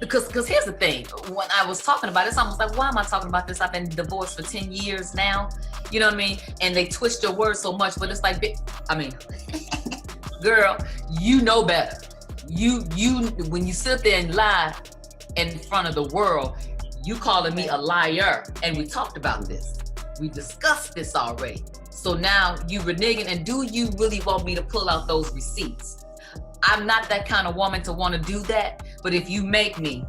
Because here's the thing. When I was talking about it, it's almost like, why am I talking about this? I've been divorced for 10 years now. You know what I mean? And they twist your words so much, but it's like, I mean, girl, you know better. You when you sit there and lie in front of the world, you calling me a liar. And we talked about this. We discussed this already. So now you reneging, and do you really want me to pull out those receipts? I'm not that kind of woman to want to do that, but if you make me,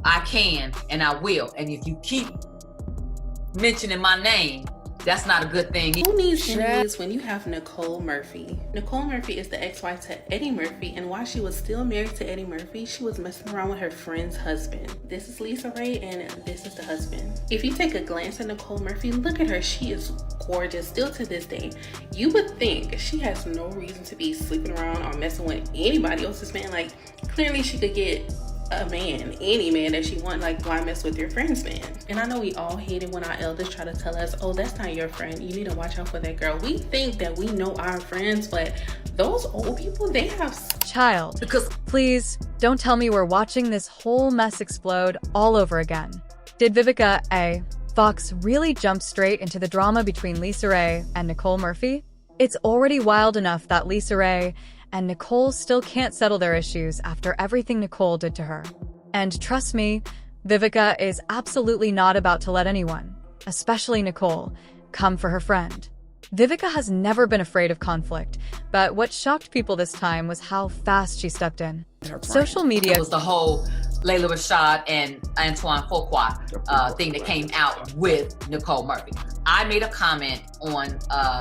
I can and I will. And if you keep mentioning my name, that's not a good thing. Who needs enemies when you have Nicole Murphy? Nicole Murphy is the ex-wife to Eddie Murphy, and while she was still married to Eddie Murphy, she was messing around with her friend's husband. This is Lisa Raye, and this is the husband. If you take a glance at Nicole Murphy, look at her. She is gorgeous still to this day. You would think she has no reason to be sleeping around or messing with anybody else's man. Like, clearly she could get a man, any man that she want. Like, why mess with your friend's man? And I know we all hate it when our elders try to tell us, oh, that's not your friend, you need to watch out for that girl. We think that we know our friends, but those old people, they have child. Please don't tell me we're watching this whole mess explode all over again. Did Vivica A. Fox really jump straight into the drama between Lisa Raye and Nicole Murphy? It's already wild enough that Lisa Raye and Nicole still can't settle their issues after everything Nicole did to her. And trust me, Vivica is absolutely not about to let anyone, especially Nicole, come for her friend. Vivica has never been afraid of conflict, but what shocked people this time was how fast she stepped in. Social media was the whole Layla Rashad and Antoine Fuqua thing that came out with Nicole Murphy. I made a comment on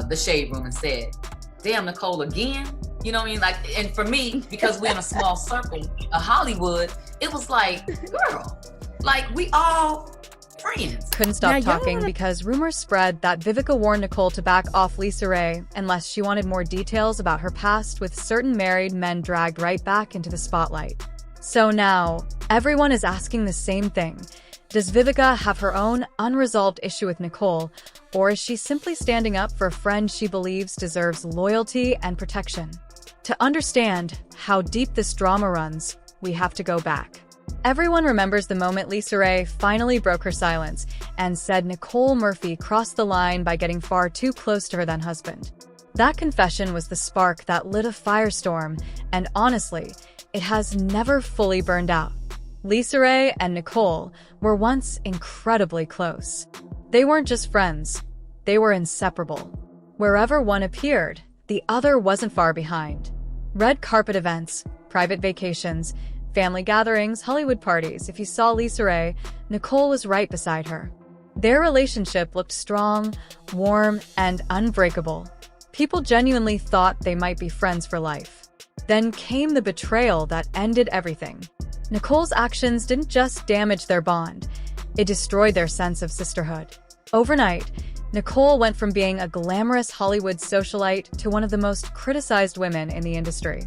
the Shade Room and said, damn, Nicole again? You know what I mean? Like, and for me, because we're in a small circle of Hollywood, it was like, girl, like, we all friends. Couldn't stop talking because rumors spread that Vivica warned Nicole to back off Lisa Raye unless she wanted more details about her past, with certain married men dragged right back into the spotlight. So now, everyone is asking the same thing. Does Vivica have her own unresolved issue with Nicole, or is she simply standing up for a friend she believes deserves loyalty and protection? To understand how deep this drama runs, we have to go back. Everyone remembers the moment Lisa Raye finally broke her silence and said Nicole Murphy crossed the line by getting far too close to her then husband. That confession was the spark that lit a firestorm, and honestly, it has never fully burned out. Lisa Raye and Nicole were once incredibly close. They weren't just friends, they were inseparable. Wherever one appeared, the other wasn't far behind. Red carpet events, private vacations, family gatherings, Hollywood parties. If you saw Lisa Raye, Nicole was right beside her. Their relationship looked strong, warm, and unbreakable. People genuinely thought they might be friends for life. Then came the betrayal that ended everything. Nicole's actions didn't just damage their bond, it destroyed their sense of sisterhood. Overnight, Nicole went from being a glamorous Hollywood socialite to one of the most criticized women in the industry.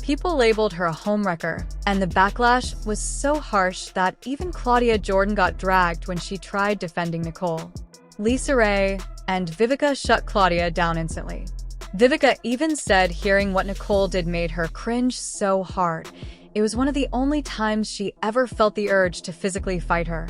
People labeled her a homewrecker, and the backlash was so harsh that even Claudia Jordan got dragged when she tried defending Nicole. Lisa Raye and Vivica shut Claudia down instantly. Vivica even said hearing what Nicole did made her cringe so hard. It was one of the only times she ever felt the urge to physically fight her.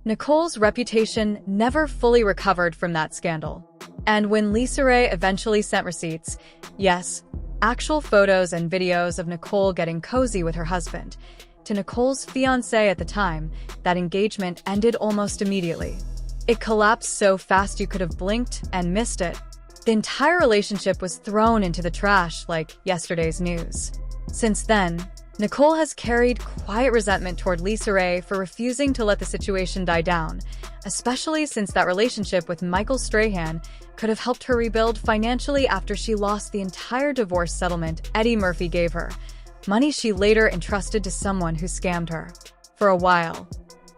Nicole's reputation never fully recovered from that scandal. And when Lisa Raye eventually sent receipts, yes, actual photos and videos of Nicole getting cozy with her husband, to Nicole's fiancé at the time, that engagement ended almost immediately. It collapsed so fast you could have blinked and missed it. The entire relationship was thrown into the trash like yesterday's news. Since then, Nicole has carried quiet resentment toward Lisa Raye for refusing to let the situation die down, especially since that relationship with Michael Strahan could have helped her rebuild financially after she lost the entire divorce settlement Eddie Murphy gave her, money she later entrusted to someone who scammed her. For a while,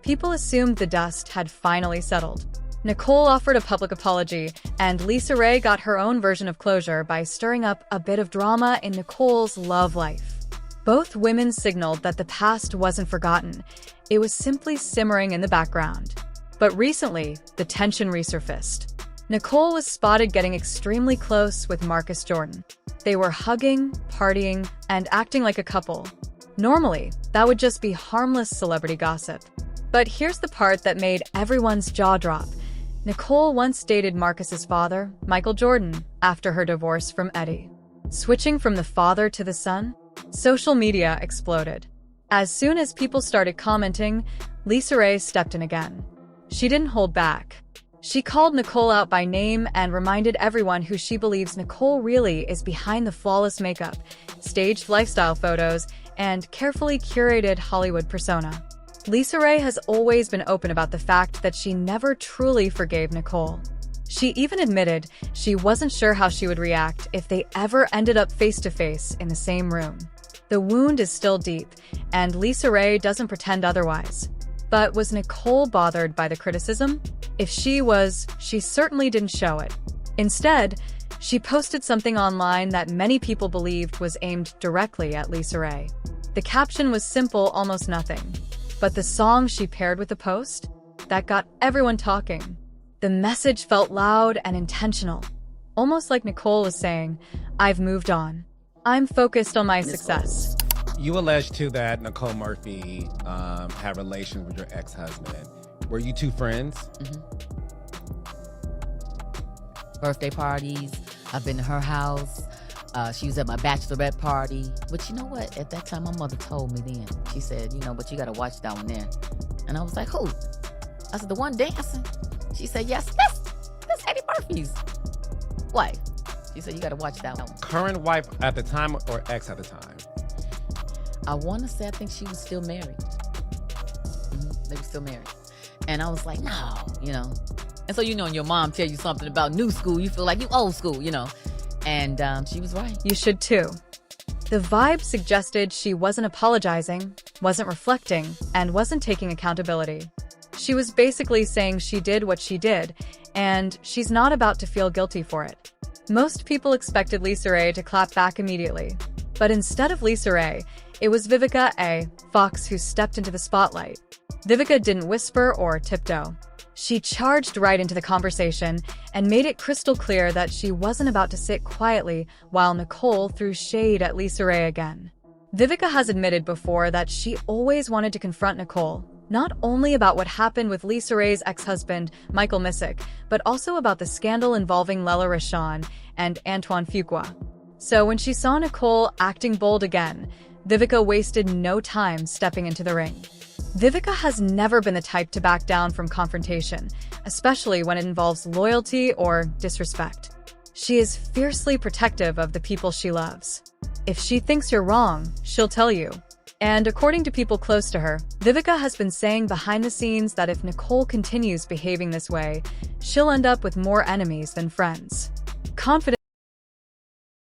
people assumed the dust had finally settled. Nicole offered a public apology, and Lisa Raye got her own version of closure by stirring up a bit of drama in Nicole's love life. Both women signaled that the past wasn't forgotten, it was simply simmering in the background. But recently, the tension resurfaced. Nicole was spotted getting extremely close with Marcus Jordan. They were hugging, partying, and acting like a couple. Normally, that would just be harmless celebrity gossip. But here's the part that made everyone's jaw drop. Nicole once dated Marcus's father, Michael Jordan, after her divorce from Eddie. Switching from the father to the son, social media exploded. As soon as people started commenting, Lisa Raye stepped in again. She didn't hold back. She called Nicole out by name and reminded everyone who she believes Nicole really is behind the flawless makeup, staged lifestyle photos, and carefully curated Hollywood persona. Lisa Raye has always been open about the fact that she never truly forgave Nicole. She even admitted she wasn't sure how she would react if they ever ended up face-to-face in the same room. The wound is still deep, and Lisa Raye doesn't pretend otherwise. But was Nicole bothered by the criticism? If she was, she certainly didn't show it. Instead, she posted something online that many people believed was aimed directly at Lisa Raye. The caption was simple, almost nothing. But the song she paired with the post? That got everyone talking. The message felt loud and intentional. Almost like Nicole was saying, "I've moved on. I'm focused on my success." You allege too that Nicole Murphy had relations with your ex-husband. Were you two friends? Birthday parties. I've been to her house. She was at my bachelorette party. But you know what? At that time, my mother told me then. She said, but you got to watch that one there. And I was like, who? I said, the one dancing? She said, yes, that's Eddie Murphy's wife. She said, you got to watch that one. Current wife at the time or ex at the time? I want to say I think she was still married. They were still married. And I was like, no, And so, when your mom tell you something about new school, you feel like you old school, And she was right. You should too. The vibe suggested she wasn't apologizing, wasn't reflecting, and wasn't taking accountability. She was basically saying she did what she did, and she's not about to feel guilty for it. Most people expected Lisa Raye to clap back immediately. But instead of Lisa Raye, it was Vivica A. Fox who stepped into the spotlight. Vivica didn't whisper or tiptoe. She charged right into the conversation and made it crystal clear that she wasn't about to sit quietly while Nicole threw shade at Lisa Raye again. Vivica has admitted before that she always wanted to confront Nicole, not only about what happened with Lisa Raye's ex-husband, Michael Missick, but also about the scandal involving Lela Rochon and Antoine Fuqua. So when she saw Nicole acting bold again, Vivica wasted no time stepping into the ring. Vivica has never been the type to back down from confrontation, especially when it involves loyalty or disrespect. She is fiercely protective of the people she loves. If she thinks you're wrong, she'll tell you. And according to people close to her, Vivica has been saying behind the scenes that if Nicole continues behaving this way, she'll end up with more enemies than friends. Confident